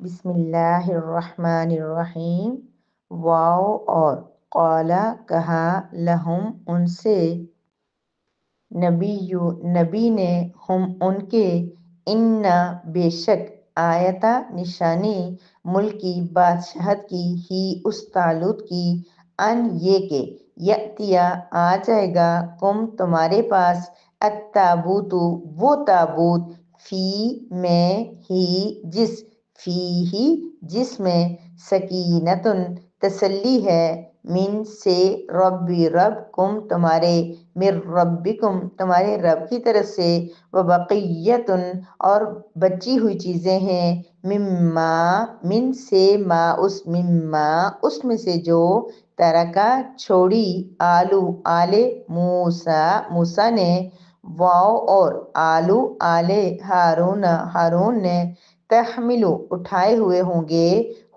بسم اللہ الرحمن الرحیم۔ واو اور قالا کہا، لہم ان سے، نبی نے، ہم ان کے، ان بے شک، آیتا نشانی، ملکی بادشاہت کی، ہی اس طالوت کی، ان یہ کہ، یأتیا آ جائے گا، کم تمہارے پاس، التابوت وہ تابوت، فی میں، ہی جس، فی ہی جس میں، سکینتن تسلی ہے، من سے، رب کم تمہارے، من ربکم تمہارے رب کی طرف سے، وبقیتن اور بچی ہوئی چیزیں ہیں، مما من سے، ما اس، مما اس میں سے جو، ترکا چھوڑی، آلو آل موسیٰ موسیٰ نے، واو اور آلو آل ہارون ہارون نے، تحملو اٹھائے ہوئے ہوں گے،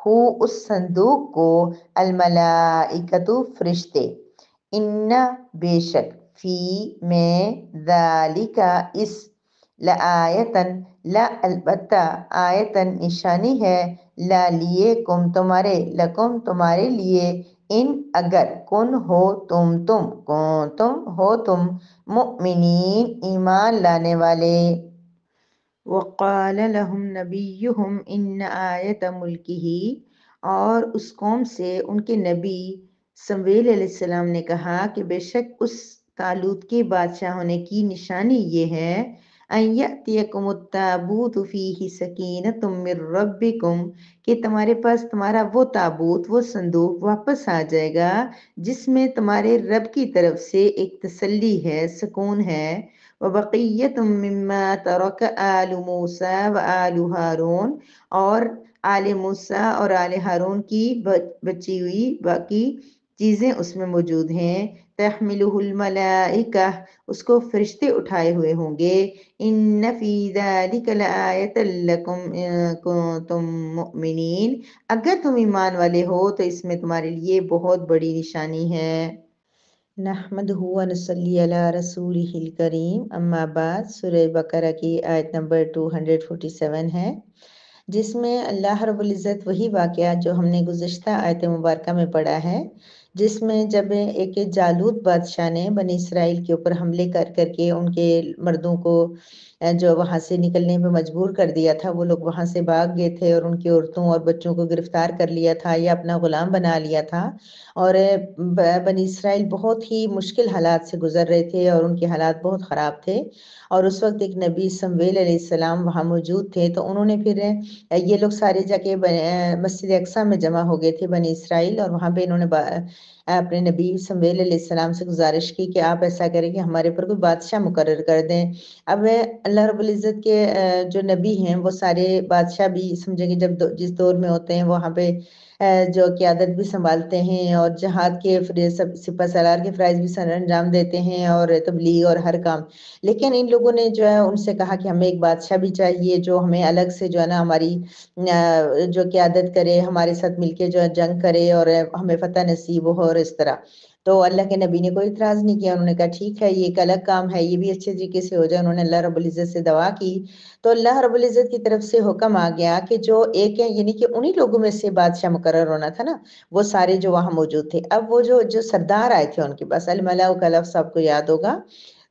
ہو اس صندوق کو، الملائکۃ فرشتے، ان بے شک، فی میں، ذالک اس، لآیتن لا البتہ، آیتن نشانی ہے، لا لیے، کم تمہارے، لکم تمہارے لیے، ان اگر، کن ہو تم، مؤمنین ایمان لانے والے۔ وقال لهم نبیہم ان آیت ملکہ، اور اس قوم سے ان کے نبی سمویل علیہ السلام نے کہا کہ بے شک اس طالوت کے بادشاہ ہونے کی نشانی یہ ہے، ان یأتیکم التابوت فیہ سکینۃ من ربکم، کہ تمہارے پاس تمہارا وہ تابوت، وہ صندوق واپس آ جائے گا جس میں تمہارے رب کی طرف سے ایک تسلی ہے، سکون ہے، وبقیت مما ترک آل موسیٰ و آل ہارون، اور آل موسیٰ اور آل ہارون کی بچی ہوئی باقی چیزیں اس میں موجود ہیں، تحملہ الملائکہ اس کو فرشتے اٹھائے ہوئے ہوں گے، ان فی ذلک لآیۃ لکم ان کنتم مؤمنین، اگر تم ایمان والے ہو تو اس میں تمہارے لیے بہت بڑی نشانی ہے۔ نحمدہ و نصلی علی رسولہ الکریم، اما بعد، سورہ بقرہ کی آیت نمبر 247 ہے، جس میں اللہ رب العزت وہی واقعہ جو ہم نے گزشتہ آیت مبارکہ میں پڑھا ہے، جس میں جب ایک جالوت بادشاہ نے بنی اسرائیل کے اوپر حملے کر کر کے ان کے مردوں کو جو وہاں سے نکلنے پہ مجبور کر دیا تھا، وہ لوگ وہاں سے بھاگ گئے تھے اور ان کی عورتوں اور بچوں کو گرفتار کر لیا تھا یا اپنا غلام بنا لیا تھا، اور بنی اسرائیل بہت ہی مشکل حالات سے گزر رہے تھے اور ان کے حالات بہت خراب تھے، اور اس وقت ایک نبی سمویل علیہ السلام وہاں موجود تھے، تو انہوں نے پھر یہ لوگ سارے جا کے مسجد اقصیٰ میں جمع ہو گئے تھے بنی اسرائیل، اور وہاں پہ انہوں نے اپنے نبی سمویل علیہ السلام سے گزارش کی کہ آپ ایسا کریں کہ ہمارے اوپر کوئی بادشاہ مقرر کر دیں۔ اب اللہ رب العزت کے جو نبی ہیں وہ سارے بادشاہ بھی سمجھیں کہ جب جس دور میں ہوتے ہیں وہاں پہ جو قیادت بھی سنبھالتے ہیں اور جہاد کے سپہ سالار کے فرائض بھی سر انجام دیتے ہیں اور تبلیغ اور ہر کام، لیکن ان لوگوں نے جو ہے ان سے کہا کہ ہمیں ایک بادشاہ بھی چاہیے جو ہمیں الگ سے جو ہے نا ہماری جو قیادت کرے، ہمارے ساتھ مل کے جو ہے جنگ کرے اور ہمیں فتح نصیب ہو، اور اس طرح۔ تو اللہ کے نبی نے کوئی اعتراض نہیں کیا، انہوں نے کہا ٹھیک ہے، یہ ایک الگ کام ہے، یہ بھی اچھے طریقے سے ہو جائے۔ انہوں نے اللہ رب العزت سے دعا کی، تو اللہ رب العزت کی طرف سے حکم آ گیا کہ جو ایک ہے، یعنی کہ انہی لوگوں میں سے بادشاہ مقرر ہونا تھا نا، وہ سارے جو وہاں موجود تھے۔ اب وہ جو سردار آئے تھے ان کے پاس، الملا کا لفظ آپ کو یاد ہوگا،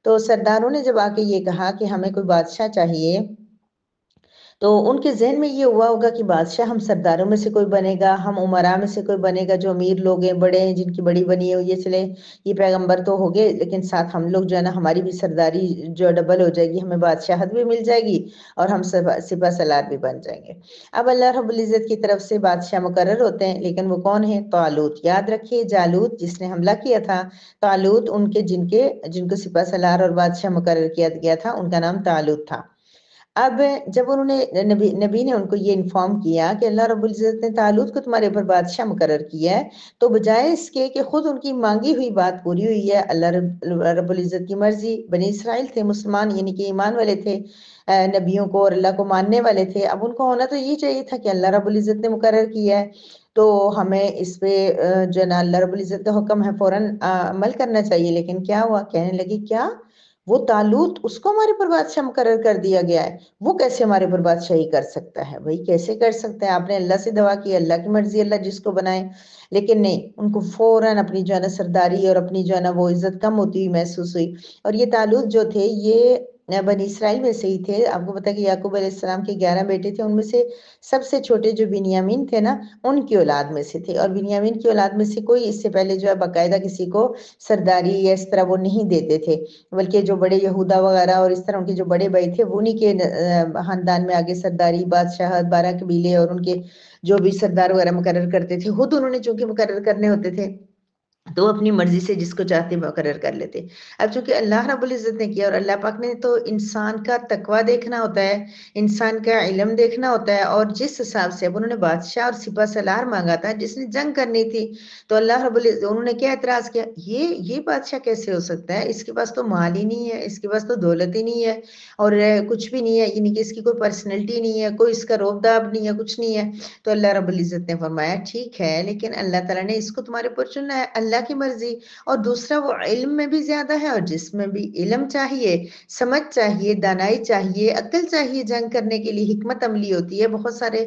تو سرداروں نے جب آ کے یہ کہا کہ ہمیں کوئی بادشاہ چاہیے، تو ان کے ذہن میں یہ ہوا ہوگا کہ بادشاہ ہم سرداروں میں سے کوئی بنے گا، ہم امراء میں سے کوئی بنے گا، جو امیر لوگ ہیں، بڑے ہیں، جن کی بڑی بنی ہوئی ہے، چلے یہ پیغمبر تو ہو گئے، لیکن ساتھ ہم لوگ جو ہے نا ہماری بھی سرداری جو ڈبل ہو جائے گی، ہمیں بادشاہت بھی مل جائے گی اور ہم سپہ سالار بھی بن جائیں گے۔ اب اللہ رب العزت کی طرف سے بادشاہ مقرر ہوتے ہیں، لیکن وہ کون ہے؟ طالوت۔ یاد رکھیے، جالوت جس نے حملہ کیا تھا، طالوت ان کے جن کو سپہ سالار اور بادشاہ مقرر کیا گیا تھا، ان کا نام طالوت تھا۔ اب جب انہوں نے نبی نے ان کو یہ انفارم کیا کہ اللہ رب العزت نے طالوت کو تمہارے اوپر بادشاہ مقرر کیا ہے، تو بجائے اس کے کہ خود ان کی مانگی ہوئی بات پوری ہوئی ہے، اللہ رب العزت کی مرضی، بنی اسرائیل تھے مسلمان، یعنی کہ ایمان والے تھے، نبیوں کو اور اللہ کو ماننے والے تھے، اب ان کو ہونا تو یہ چاہیے تھا کہ اللہ رب العزت نے مقرر کیا ہے تو ہمیں اس پہ جو نا اللہ رب العزت کا حکم ہے فوراً عمل کرنا چاہیے، لیکن کیا ہوا؟ کہنے لگی کیا وہ طالوت اس کو ہمارے پر بادشاہ مقرر کر دیا گیا ہے، وہ کیسے ہمارے پر بادشاہی کر سکتا ہے؟ بھائی کیسے کر سکتا ہے؟ آپ نے اللہ سے دعا کی، اللہ کی مرضی، اللہ جس کو بنائے، لیکن نہیں، ان کو فوراً اپنی جو ہے نا سرداری اور اپنی جو ہے نا وہ عزت کم ہوتی ہوئی محسوس ہوئی۔ اور یہ طالوت جو تھے یہ بنی اسرائیل میں سے ہی تھے۔ آپ کو پتا کہ یعقوب علیہ السلام کے 11 بیٹے تھے، ان میں سے سب سے چھوٹے جو بنیامین تھے نا، ان کی اولاد میں سے تھے، اور بنیامین کی اولاد میں سے کوئی اس سے پہلے جو ہے باقاعدہ کسی کو سرداری یا اس طرح وہ نہیں دیتے تھے، بلکہ جو بڑے یہودا وغیرہ اور اس طرح ان کے جو بڑے بھائی تھے، وہ انہی کے خاندان میں آگے سرداری، بادشاہت، 12 قبیلے اور ان کے جو بھی سردار وغیرہ مقرر کرتے تھے، خود انہوں نے چونکہ مقرر کرنے ہوتے تھے تو اپنی مرضی سے جس کو چاہتے مقرر کر لیتے۔ اب چونکہ اللہ رب العزت نے کیا، اور اللہ پاک نے تو انسان کا تقوی دیکھنا ہوتا ہے، انسان کا علم دیکھنا ہوتا ہے، اور جس حساب سے اب انہوں نے بادشاہ اور سپہ سالار مانگا تھا جس نے جنگ کرنی تھی، تو اللہ رب العزت انہوں نے کیا اعتراض کیا، یہ بادشاہ کیسے ہو سکتا ہے؟ اس کے پاس تو مال ہی نہیں ہے، اس کے پاس تو دولت ہی نہیں ہے، اور کچھ بھی نہیں ہے، یعنی کہ اس کی کوئی پرسنلٹی نہیں ہے، کوئی اس کا روب داب نہیں ہے، کچھ نہیں ہے۔ تو اللہ رب العزت نے فرمایا ٹھیک ہے، لیکن اللہ تعالیٰ نے اس کو تمہارے اوپر چنا ہے، اللہ کی مرضی۔ اور دوسرا وہ علم میں بھی زیادہ ہے، اور جس میں بھی علم چاہیے، سمجھ چاہیے، دانائی چاہیے، عقل چاہیے، جنگ کرنے کے لیے حکمت عملی ہوتی ہے، بہت سارے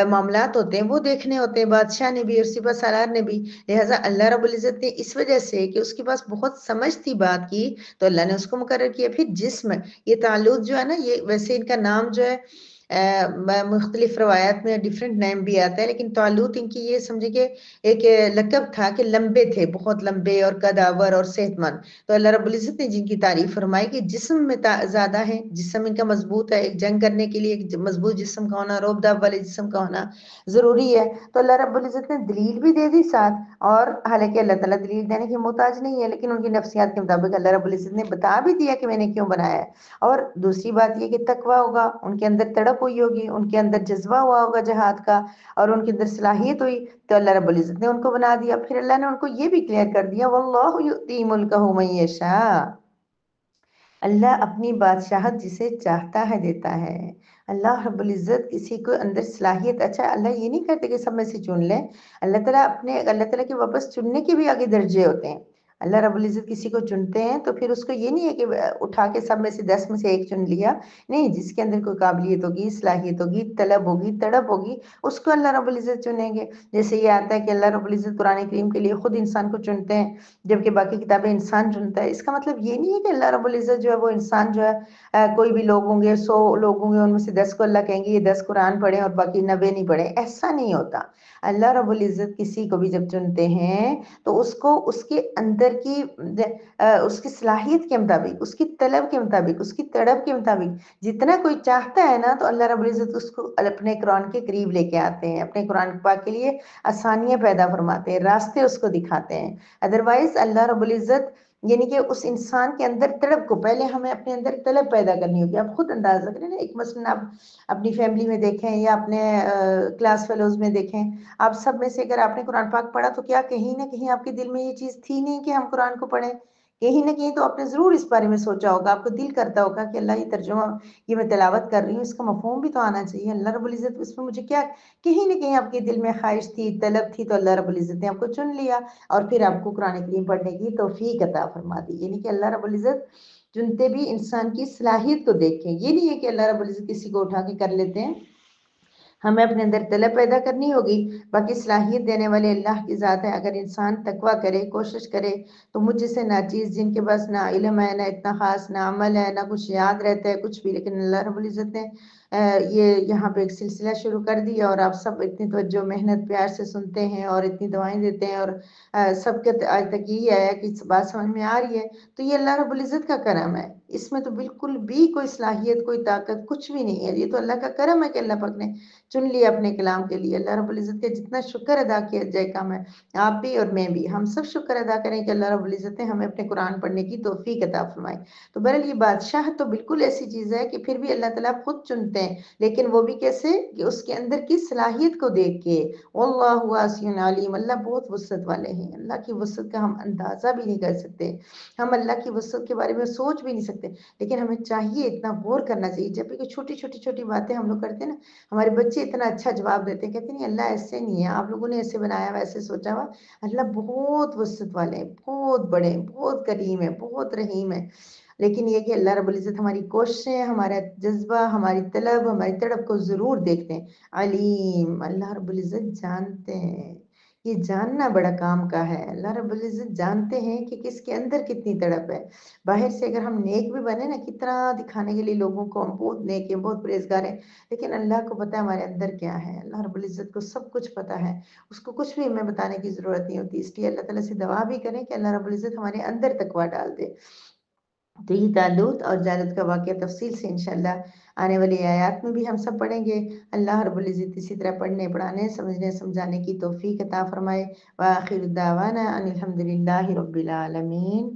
معاملات ہوتے ہیں وہ دیکھنے ہوتے ہیں، بادشاہ نے بھی اور سپہ سالار نے بھی۔ لہٰذا اللہ رب العزت نے اس وجہ سے کہ اس کے پاس بہت سمجھ تھی بات کی، تو اللہ نے اس کو مقرر کیا۔ پھر جسم، یہ طالوت جو ہے نا، یہ ویسے ان کا نام جو ہے مختلف روایات میں ڈیفرنٹ نیم بھی آتا ہے، لیکن طالوت ان کی یہ سمجھے کہ ایک لقب تھا کہ لمبے تھے، بہت لمبے اور قدآور اور صحت مند۔ تو اللہ رب العزت نے جن کی تعریف فرمائی کہ جسم میں زیادہ ہے، جسم ان کا مضبوط ہے، ایک جنگ کرنے کے لیے ایک مضبوط جسم کا ہونا، روب داب والے جسم کا ہونا ضروری ہے۔ تو اللہ رب العزت نے دلیل بھی دے دی ساتھ، اور حالانکہ اللہ تعالیٰ دلیل دینے کی محتاج نہیں ہے، لیکن ان کی نفسیات کے مطابق اللہ رب العزت نے بتا بھی دیا کہ میں نے کیوں بنایا ہے۔ اور دوسری بات یہ کہ تقویٰ ہوگا، ان کے اندر تڑپ ہوئی ہوگی، ان کے اندر جذبہ ہوا ہوگا جہاد کا، اور ان کے اندر صلاحیت ہوئی، تو اللہ رب العزت نے ان کو بنا دیا۔ پھر اللہ نے ان کو یہ بھی کلیئر کر دیا واللہ یؤتی ملکہ من یشاء، اللہ اپنی بادشاہت جسے چاہتا ہے دیتا ہے۔ اللہ رب العزت کسی کو اندر صلاحیت، اچھا اللہ یہ نہیں کرتے کہ سب میں سے چن لیں، اللہ تعالیٰ کے واپس چننے کے بھی آگے درجے ہوتے ہیں۔ اللہ رب العزت کسی کو چنتے ہیں تو پھر اس کو یہ نہیں ہے کہ اٹھا کے سب میں سے 10 میں سے ایک چن لیا، نہیں، جس کے اندر کوئی قابلیت ہوگی، صلاحیت ہوگی، طلب ہوگی، تڑپ ہوگی، اس کو اللہ رب العزت چنیں گے۔ جیسے یہ آتا ہے کہ اللہ رب العزت قرآن کریم کے لیے خود انسان کو چنتے ہیں، جبکہ باقی کتابیں انسان چنتا ہے۔ اس کا مطلب یہ نہیں ہے کہ اللہ رب العزت جو ہے وہ انسان جو ہے کوئی بھی لوگ ہوں گے، 100 لوگ ہوں گے، ان میں سے 10 کو اللہ کہیں گے یہ 10 قرآن پڑھیں اور باقی 90 نہیں پڑھیں، ایسا نہیں ہوتا۔ اللہ رب العزت کسی کو بھی جب چنتے ہیں تو اس کو اس کے اندر کی اس کی صلاحیت کے مطابق، اس کی طلب کے مطابق، اس کی تڑپ کے مطابق جتنا کوئی چاہتا ہے نا، تو اللہ رب العزت اس کو اپنے قرآن کے قریب لے کے آتے ہیں، اپنے قرآن پاک کے لیے آسانیاں پیدا فرماتے ہیں، راستے اس کو دکھاتے ہیں۔ ادروائز اللہ رب العزت یعنی کہ اس انسان کے اندر طلب کو، پہلے ہمیں اپنے اندر طلب پیدا کرنی ہوگی۔ آپ خود اندازہ کریں نا، ایک مثلاً آپ اپنی فیملی میں دیکھیں یا اپنے کلاس فیلوز میں دیکھیں، آپ سب میں سے اگر آپ نے قرآن پاک پڑھا تو کیا کہیں نہ کہیں آپ کے دل میں یہ چیز تھی نہیں کہ ہم قرآن کو پڑھیں؟ کہیں نہ کہیں تو آپ نے ضرور اس بارے میں سوچا ہوگا، آپ کو دل کرتا ہوگا کہ اللہ یہ ترجمہ، یہ میں تلاوت کر رہی ہوں، اس کا مفہوم بھی تو آنا چاہیے، اللہ رب العزت اس میں مجھے کیا، کہیں نہ کہیں آپ کے دل میں خواہش تھی، طلب تھی، تو اللہ رب العزت نے آپ کو چن لیا اور پھر آپ کو قرآن کریم پڑھنے کی توفیق عطا فرما دی۔ یعنی کہ اللہ رب العزت چنتے بھی انسان کی صلاحیت کو دیکھیں، یہ نہیں ہے کہ اللہ رب العزت کسی کو اٹھا کے کر لیتے ہیں، ہمیں اپنے اندر طلب پیدا کرنی ہوگی۔ باقی صلاحیت دینے والے اللہ کی ذات ہے، اگر انسان تقویٰ کرے، کوشش کرے، تو مجھ جیسے ناچیز جن کے پاس نہ علم ہے، نہ اتنا خاص، نہ عمل ہے، نہ کچھ یاد رہتا ہے، کچھ بھی، لیکن اللہ رب العزت نے یہ یہاں پہ ایک سلسلہ شروع کر دیا، اور آپ سب اتنی توجہ محنت پیار سے سنتے ہیں اور اتنی دعائیں دیتے ہیں، اور سب کے آج تک یہی آیا کہ بات سمجھ میں آ رہی ہے، تو یہ اللہ رب العزت کا کرم ہے۔ اس میں تو بالکل بھی کوئی صلاحیت، کوئی طاقت، کچھ بھی نہیں ہے، یہ تو اللہ کا کرم ہے کہ اللہ پاک نے چن لیا اپنے کلام کے لیے۔ اللہ رب العزت کا جتنا شکر ادا کیا جائے کام ہے، آپ بھی اور میں بھی، ہم سب شکر ادا کریں کہ اللہ رب العزت نے ہمیں اپنے قرآن پڑھنے کی توفیق عطا فرمائی۔ تو بہرحال یہ بادشاہ تو بالکل ایسی چیز ہے کہ پھر بھی اللہ تعالیٰ خود چنتے ہیں، لیکن وہ بھی کیسے کہ اس کے اندر کی صلاحیت کو دیکھ کے۔ واللہ واسع علیم، اللہ بہت وسعت والے ہیں، اللہ کی وسعت کا ہم اندازہ بھی نہیں کر سکتے، ہم اللہ کی وسعت کے بارے میں سوچ بھی نہیں سکتے، لیکن ہمیں چاہیے اتنا غور کرنا چاہیے۔ جب بھی کوئی چھوٹی چھوٹی چھوٹی باتیں ہم لوگ کرتے ہیں نا، ہمارے بچے اتنا اچھا جواب دیتے ہیں، کہتے ہیں نہیں اللہ ایسے نہیں ہے، آپ لوگوں نے ایسے بنایا ہوا، ایسے سوچا ہوا، اللہ بہت وسعت والے ہیں، بہت بڑے ہیں، بہت کریم ہے، بہت رحیم ہے۔ لیکن یہ کہ اللہ رب العزت ہماری کوششیں، ہمارا جذبہ، ہماری طلب، ہماری تڑپ کو ضرور دیکھتے ہیں۔ علیم، اللہ رب العزت جانتے ہیں، یہ جاننا بڑا کام کا ہے۔ اللہ رب العزت جانتے ہیں کہ کس کے اندر کتنی تڑپ ہے۔ باہر سے اگر ہم نیک بھی بنے نا، کتنا دکھانے کے لیے لوگوں کو ہم بہت نیک ہیں، بہت پرہیزگار ہیں، لیکن اللہ کو پتہ ہے ہمارے اندر کیا ہے۔ اللہ رب العزت کو سب کچھ پتہ ہے، اس کو کچھ بھی ہمیں بتانے کی ضرورت نہیں ہوتی۔ اس لیے اللہ تعالیٰ سے دعا بھی کریں کہ اللہ رب العزت ہمارے اندر تقویٰ ڈال دے۔ تو یہ طالوت اور جالوت کا واقعہ تفصیل سے انشاءاللہ آنے والی آیات میں بھی ہم سب پڑھیں گے۔ اللہ رب العزت اسی طرح پڑھنے، پڑھانے، سمجھنے، سمجھانے کی توفیق عطا فرمائے۔ وآخر دعوانا ان الحمد للہ رب العالمین۔